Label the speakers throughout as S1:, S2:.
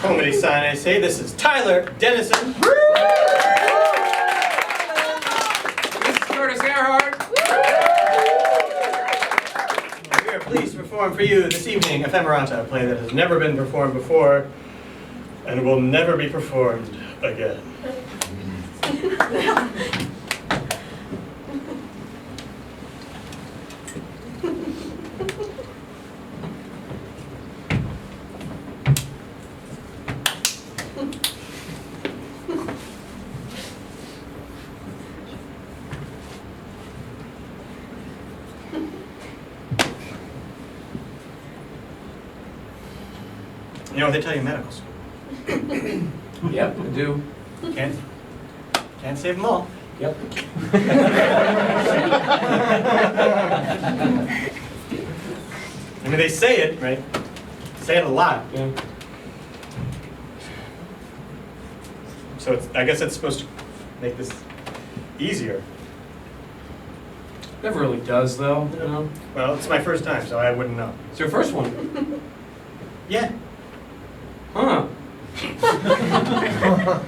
S1: Comedy sign, I say. This is Tyler Dennison.
S2: This is Curtis Earhart.
S1: We are pleased to perform for you this evening Ephemerata, a play that has never been performed before and will never be performed again. You know what they tell you in medical school?
S2: Yep, I do.
S1: Can't save them all.
S2: Yep.
S1: I mean, they say it, right? Say it a lot.
S2: Yeah.
S1: So I guess it's supposed to make this easier.
S2: Never really does, though. You know?
S1: Well, it's my first time, so I wouldn't know.
S2: It's your first one.
S1: Yeah.
S2: Huh. Well,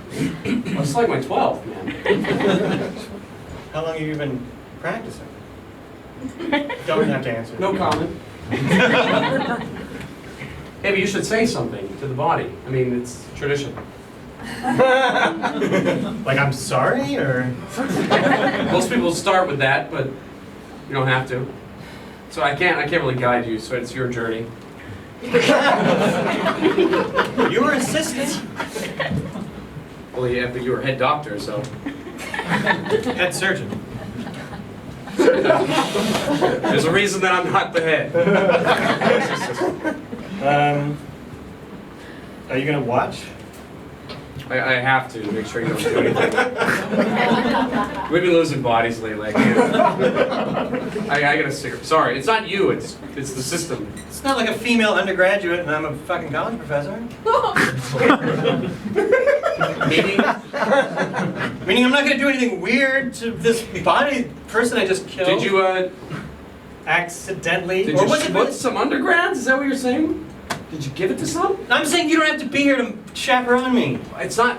S2: it's like my 12th, man.
S1: How long have you been practicing? Don't have to answer.
S2: No comment. Hey, but you should say something to the body. I mean, it's tradition.
S1: Like, I'm sorry, or?
S2: Most people start with that, but you don't have to. So I can't really guide you, so it's your journey.
S1: You were assistant.
S2: Well, yeah, but you were head doctor, so.
S1: Head surgeon.
S2: There's a reason that I'm not the head.
S1: Are you gonna watch?
S2: I have to make sure you don't do anything. We've been losing bodies lately. I gotta stick. Sorry, it's not you. It's the system.
S1: It's not like a female undergraduate and I'm a fucking college professor.
S2: Meaning?
S1: Meaning I'm not gonna do anything weird to this body person I just killed.
S2: Did you
S1: accidentally?
S2: Did
S1: Or
S2: you
S1: was it
S2: schmutz some undergrads? Is that what you're saying? Did you give it to some?
S1: I'm saying you don't have to be here to chaperone me.
S2: It's not.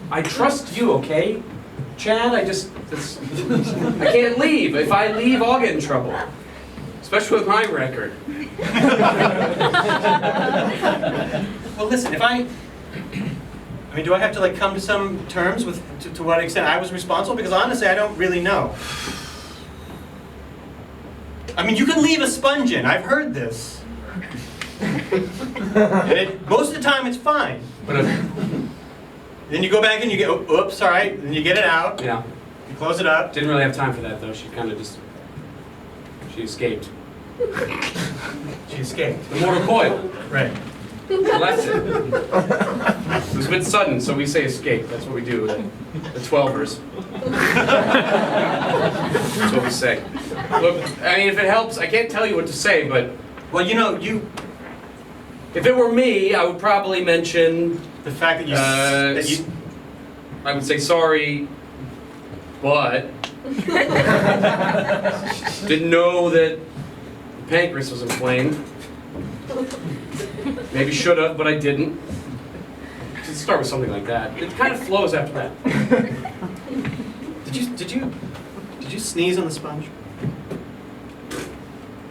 S2: I trust you, okay, Chad. I can't leave. If I leave, I'll get in trouble, especially with my record.
S1: Well, listen. If I mean, do I have to like come to some terms with to what extent I was responsible? Because honestly, I don't really know. I mean, you can leave a sponge in. I've heard this. And most of the time it's fine.
S2: But
S1: Then you go back and you get, oops, sorry, then you get it out.
S2: yeah,
S1: You close it up.
S2: didn't really have time for that though. She kind of she escaped.
S1: She escaped.
S2: The mortal coil.
S1: Right.
S2: Left it. It was a bit sudden, so we say escape. That's what we do. The 12ers. That's what we say. Look, I mean, if it helps, I can't tell you what to say, but
S1: Well, you know,
S2: if it were me, I would probably mention.
S1: the fact that you,
S2: I would say sorry, but didn't know that the pancreas was inflamed. Maybe should have, but I didn't. Should start with something like that. It kind of flows after that.
S1: did you sneeze on the sponge?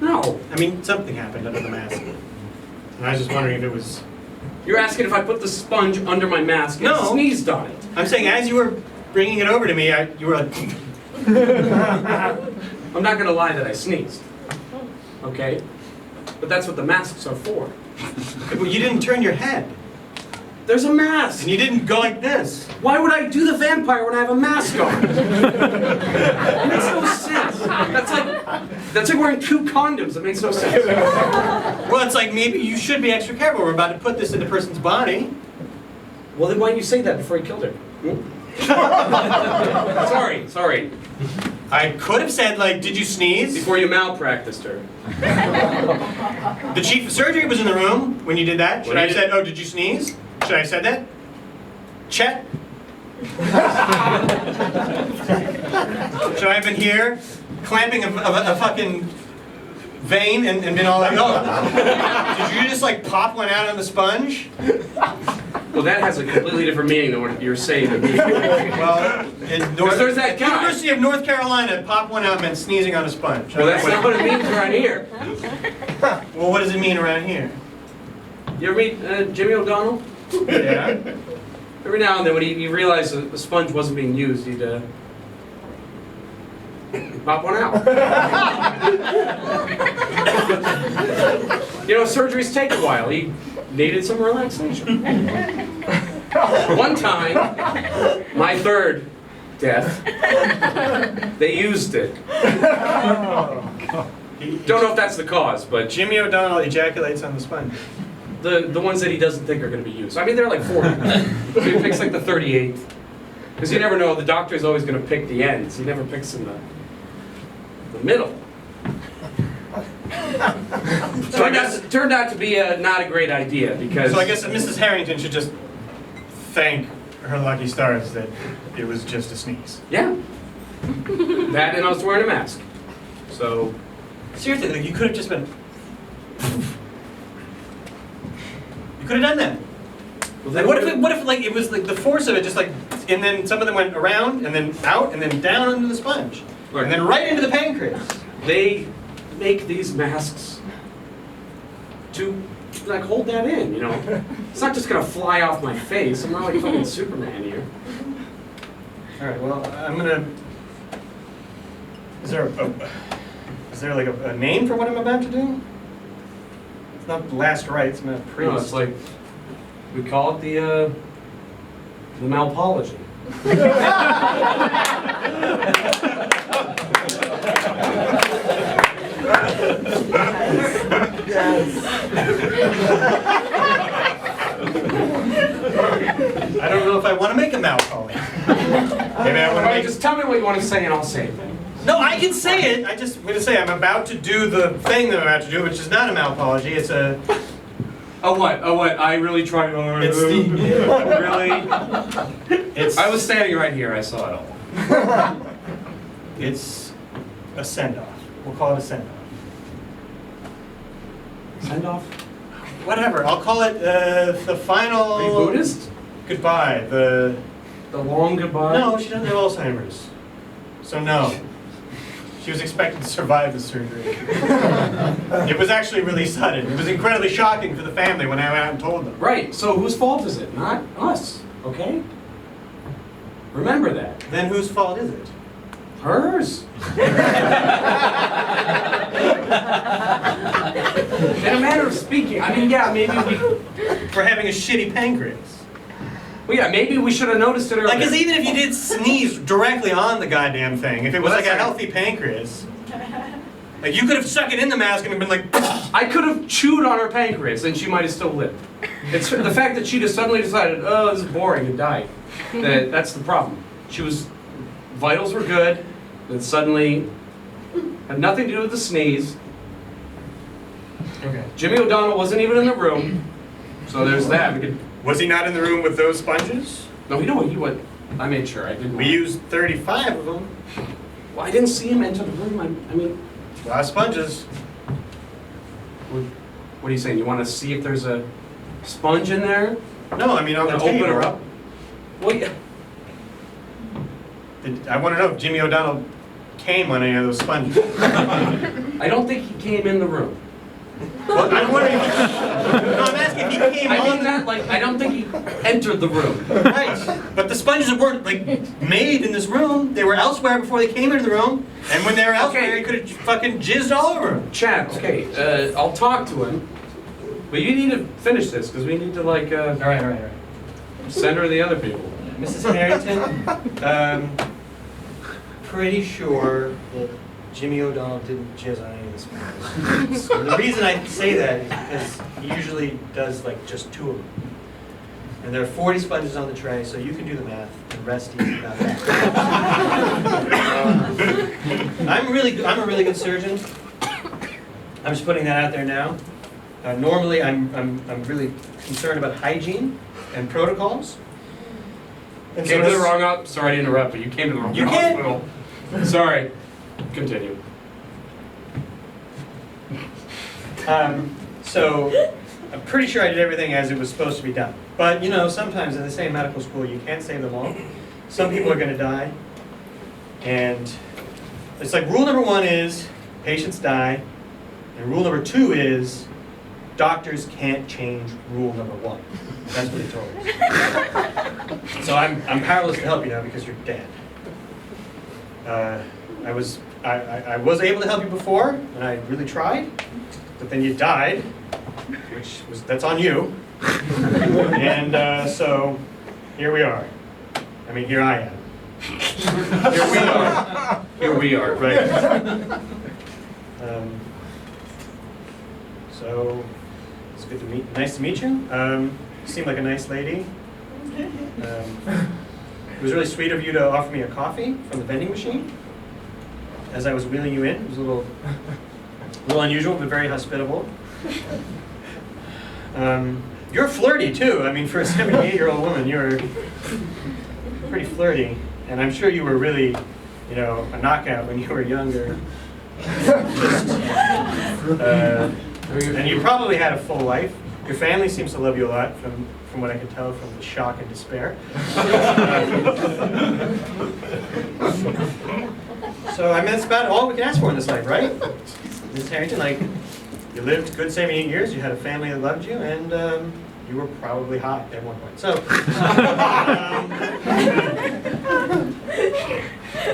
S2: No.
S1: I mean, something happened under the mask. And I was just wondering if it was...
S2: You're asking if I put the sponge under my mask and
S1: No.
S2: sneezed on it.
S1: I'm saying as you were bringing it over to me, you were like...
S2: I'm not gonna lie that I sneezed. Okay? But that's what the masks are for.
S1: Well, you didn't turn your head.
S2: There's a mask.
S1: And you didn't go like this.
S2: Why would I do the vampire when I have a mask on? It makes no sense. That's like wearing 2 condoms. It makes no sense.
S1: Well, it's like maybe you should be extra careful. We're about to put this in the person's body.
S2: Well, then why didn't you say that before you killed her? Sorry.
S1: I could have said, like, did you sneeze?
S2: Before you malpracticed her.
S1: The chief of surgery was in the room when you did that. Should
S2: Well,
S1: I have said, oh, did you sneeze? Should I have said that? Chet? Should I have been here clamping a fucking vein and been all like, oh, did you just like pop one out on the sponge?
S2: Well, Well, that has a completely different meaning than what you're saying to me.
S1: Well, in
S2: there's that guy.
S1: University of North Carolina, pop one out meant sneezing on a sponge.
S2: Well, that's not what it means around here.
S1: Well, what does it mean around here?
S2: You ever meet Jimmy O'Donnell?
S1: Yeah.
S2: Every now and then when he realized the sponge wasn't being used, he'd pop one out. You know, surgeries take a while. He needed some relaxation. One time, my third death, they used it. Don't know if that's the cause, but
S1: Jimmy O'Donnell ejaculates on the sponge.
S2: the ones that he doesn't think are going to be used. I mean, they're like 40. So he picks like the 38th. Because you never know, the doctor's always going to pick the ends. He never picks in the middle. Turned out to be not a great idea because...
S1: So I guess that Mrs. Harrington should just thank her lucky stars that it was just a sneeze.
S2: Yeah. That and I was wearing a mask. So...
S1: Seriously, like you could have just been... You could have done that.
S2: Well,
S1: Like, what if like it was like the force of it just like, and then some of them went around and then out and then down into the sponge.
S2: Look.
S1: And then right into the pancreas.
S2: They make these masks to like hold that in, you know? It's not just gonna fly off my face. I'm not like fucking Superman here.
S1: Alright, well, I'm gonna... Is there like a name for what I'm about to do? It's not last rites, I'm a priest.
S2: No, it's like we call it the malpology.
S1: I don't know if I want to make a malpoly. Maybe I want to make...
S2: Just tell me what you want to say and I'll say it.
S1: No, I can say it. I'm going to say I'm about to do the thing that I'm about to do, which is not a malpology. It's a...
S2: Oh what? Oh what? I really tried hard.
S1: It's the...
S2: Really?
S1: It's...
S2: I was standing right here. I saw it all.
S1: It's a send-off. We'll call it a send-off.
S2: Send off?
S1: Whatever. I'll call it the final...
S2: Are you Buddhist?
S1: Goodbye. The
S2: long goodbye?
S1: No, she doesn't have Alzheimer's. So no. She was expected to survive the surgery. It was actually really sudden. It was incredibly shocking for the family when I went out and told them.
S2: Right, so whose fault is it? Not us, okay? Remember that.
S1: Then whose fault is it?
S2: Hers. In a manner of speaking, I mean, yeah, maybe we...
S1: For having a shitty pancreas.
S2: Well, yeah, maybe we should have noticed it earlier.
S1: Like, because even if you did sneeze directly on the goddamn thing, if it was
S2: Well,
S1: like a
S2: that's
S1: healthy pancreas, like you could have stuck it in the mask and been like...
S2: I could have chewed on her pancreas and she might have still lived. It's the fact that she just suddenly decided, oh, this is boring, and died. That's the problem. She was... Vitals were good, then suddenly... Had nothing to do with the sneeze.
S1: Okay.
S2: Jimmy O'Donnell wasn't even in the room. So there's that. We could...
S1: Was he not in the room with those sponges?
S2: No, you know what he went. I made sure I didn't.
S1: We used 35 of them.
S2: Well, I didn't see him enter the room. I mean,
S1: A lot of sponges.
S2: what are you saying? You want to see if there's a sponge in there?
S1: No, I mean on the
S2: Open
S1: table.
S2: her up. Well, yeah.
S1: I want to know if Jimmy O'Donnell came on any of those sponges.
S2: I don't think he came in the room.
S1: Well, I'm wondering. No, I'm asking if he came
S2: I
S1: on.
S2: mean that like I don't think he entered the room.
S1: Right, but the sponges weren't like made in this room. They were elsewhere before they came into the room. And when they were elsewhere,
S2: Okay.
S1: he could have fucking jizzed all over him.
S2: Chad, okay, I'll talk to him. But you need to finish this because we need to like
S1: All right.
S2: send her to the other people.
S1: Mrs. Harrington, pretty sure that Jimmy O'Donnell didn't jizz on any of the sponges. And the reason I say that is because he usually does like just 2 of them. And there are 40 sponges on the tray, so you can do the math and rest easy about that. I'm a really good surgeon. I'm just putting that out there now. Normally, I'm really concerned about hygiene and protocols. And
S2: Came
S1: so
S2: to the
S1: this-
S2: wrong up. Sorry to interrupt, but you came to the wrong
S1: You can't-
S2: hospital. Sorry. Continue.
S1: So I'm pretty sure I did everything as it was supposed to be done. But, you know, sometimes in the same medical school, you can't save them all. Some people are going to die. And it's like rule number 1 is patients die. And rule number 2 is doctors can't change rule number 1. That's what he told us. So I'm powerless to help you now because you're dead. I was able to help you before, and I really tried, but then you died, that's on you. And so here we are. I mean, here I am. Here we are.
S2: Here we are.
S1: Right. So it's good to meet. Nice to meet you. You seem like a nice lady. It was really sweet of you to offer me a coffee from the vending machine as I was wheeling you in. It was a little unusual, but very hospitable. You're flirty too. I mean, for a 78-year-old woman, you're pretty flirty, and I'm sure you were really, you know, a knockout when you were younger. And you probably had a full life. Your family seems to love you a lot, from what I could tell from the shock and despair. So I mean, that's about all we can ask for in this life, right? Ms. Harrington, like, you lived good 78 years, you had a family that loved you, and you were probably hot at one point. So, is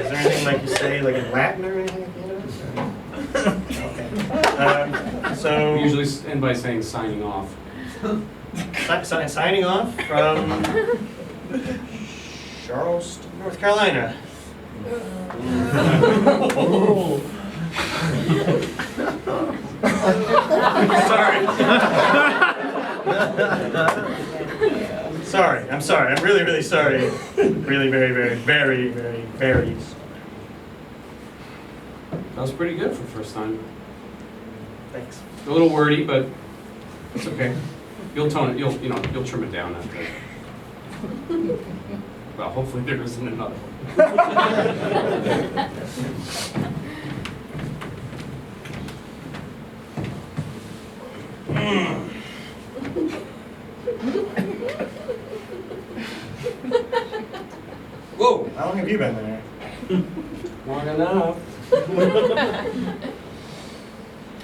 S1: there anything like you say, like in Latin or anything at the end of it? Okay. So
S2: We usually end by saying signing off.
S1: Signing off from Charleston, North Carolina. Sorry. I'm sorry. I'm really, really sorry. Really, very, very, very, very, very sorry.
S2: That was pretty good for the first time.
S1: Thanks.
S2: A little wordy, but it's okay. You'll tone it. You'll trim it down after. Well, hopefully there isn't another one.
S1: Whoa! How long have you been there?
S2: Long enough.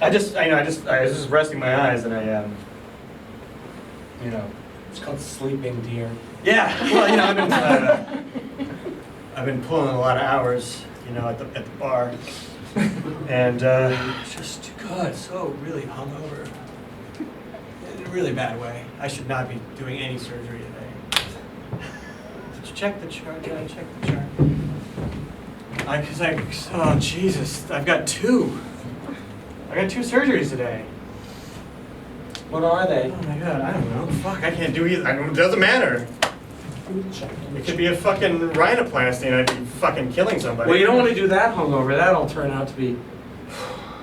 S1: I was just resting my eyes, and
S3: It's called sleeping deer.
S1: yeah. Well, I've been pulling a lot of hours, at the bar, and just good. So really hungover, in a really bad way. I should not be doing any surgery today. Did you check the chart? Did I check the chart? Oh Jesus, I've got two. I got 2 surgeries today.
S3: What are they?
S1: Oh my god, I don't know. Fuck, I can't do either. It doesn't matter. It could be a fucking rhinoplasty and I'd be fucking killing somebody.
S3: Well, you don't want to do that hungover. That'll turn out to be.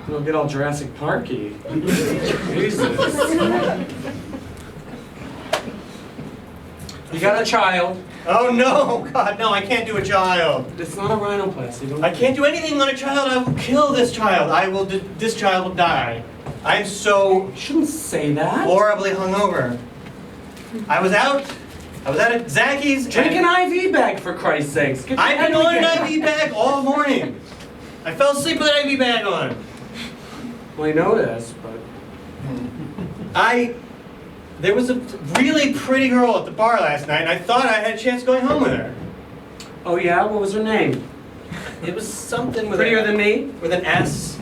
S3: You'll get all Jurassic Parky. Jesus. You got a child.
S1: Oh no, God, no, I can't do a child.
S3: It's not a rhinoplasty. Don't
S1: I can't do anything on a child. I will kill this child. This child will die. I'm so
S3: You shouldn't say that.
S1: horribly hungover. I was out at Zacky's.
S3: Drink an IV bag, for Christ's sakes. Get your
S1: I've been
S3: head
S1: on
S3: together.
S1: an IV bag all morning. I fell asleep with an IV bag on.
S3: Well, I know this, but.
S1: There was a really pretty girl at the bar last night, and I thought I had a chance going home with her.
S3: Oh, yeah? What was her name?
S1: It was something with
S3: Prettier than me?
S1: with an S.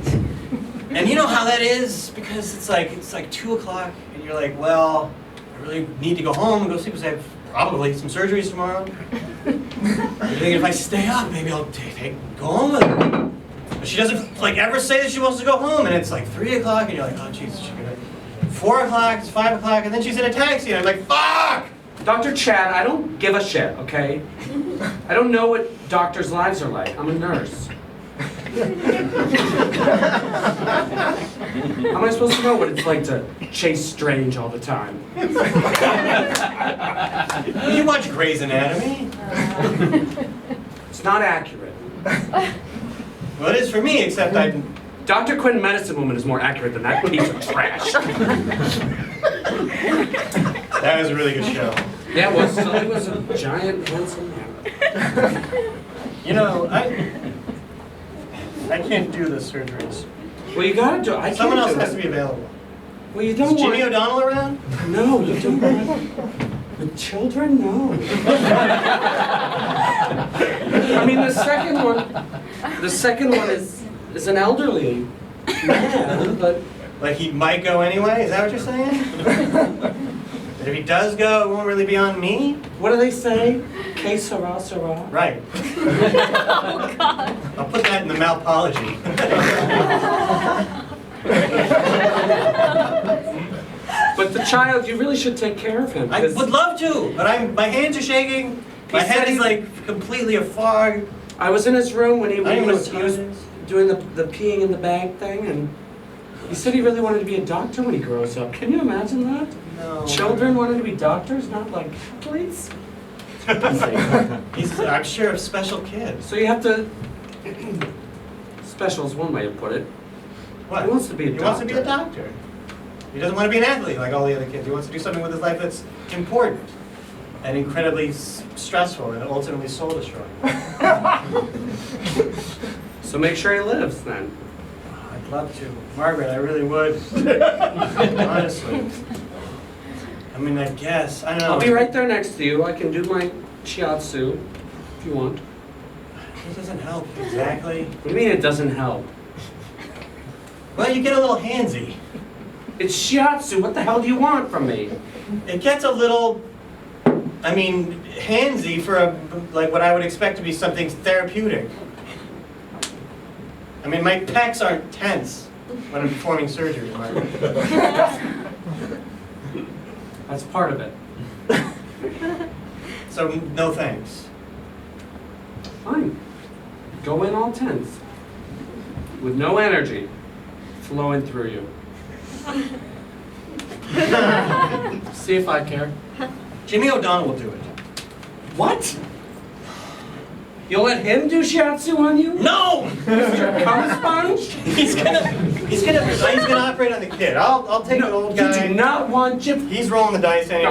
S1: And you know how that is, because it's like 2 o'clock, and you're like, well, I really need to go home and go sleep because I have probably some surgeries tomorrow. You're thinking if I stay up, maybe I'll go home with her. But she doesn't ever say that she wants to go home, and it's like 3 o'clock, and you're like, oh Jesus, she's gonna. 4 o'clock, it's 5 o'clock, and then she's in a taxi, and I'm like, fuck!
S3: Dr. Chad, I don't give a shit, okay? I don't know what doctors' lives are like. I'm a nurse. How am I supposed to know what it's like to chase Strange all the time?
S1: You watch Grey's Anatomy?
S3: It's not accurate.
S1: Well, it is for me, except
S3: Dr. Quinn Medicine Woman is more accurate than that piece of trash.
S1: That was a really good show.
S2: Yeah, well, Sully was a giant, handsome man.
S1: You know, I can't do the surgeries.
S2: Well, you gotta do. I can't
S1: Someone else
S2: do
S1: has
S2: it.
S1: to be available.
S2: Well, you
S1: Is
S2: don't
S1: Jimmy
S2: want.
S1: O'Donnell around?
S2: No, you don't want. With children, no. I mean, the second one is an elderly man, but
S1: Like he might go anyway? Is that what you're saying? But if he does go, it won't really be on me?
S2: what do they say? Que sera, sera.
S1: Right.
S4: Oh, God.
S1: I'll put that in the malpology.
S2: But the child, you really should take care of him.
S1: I
S2: 'cause
S1: would love to, but my hands are shaking. My
S2: He said
S1: head is
S2: he-
S1: like completely a fog.
S2: I was in his room when he
S1: I don't even know
S2: was
S1: what time it is.
S2: doing the peeing in the bag thing, and he said he really wanted to be a doctor when he grows up. Can you imagine that?
S1: No.
S2: Children wanting to be doctors, not like athletes?
S1: I'm sure a special kid.
S2: So you have to. Special is one way to put it.
S1: What?
S2: He wants to be a
S1: He wants to be a
S2: doctor.
S1: doctor. He doesn't want to be an athlete like all the other kids. He wants to do something with his life that's important and incredibly stressful and ultimately soul destroying.
S2: So make sure he lives then.
S1: I'd love to. Margaret, I really would. Honestly. I mean, I guess. I don't know.
S2: I'll be right there next to you. I can do my shiatsu if you want.
S1: It doesn't help exactly.
S2: What do you mean it doesn't help?
S1: Well, you get a little handsy.
S2: It's shiatsu. What the hell do you want from me?
S1: It gets a little, I mean, handsy for like what I would expect to be something therapeutic. I mean, my pecs aren't tense when I'm performing surgery, Margaret.
S2: That's part of it.
S1: So, no thanks.
S2: Fine. Go in all tense. With no energy flowing through you. See if I care.
S1: Jimmy O'Donnell will do it.
S2: What? You'll let him do shiatsu on you?
S1: No!
S2: Mr. Cum Sponge?
S1: He's gonna operate on the kid. I'll take the old
S2: You
S1: guy.
S2: do not want Jim.
S1: He's rolling the dice anyway.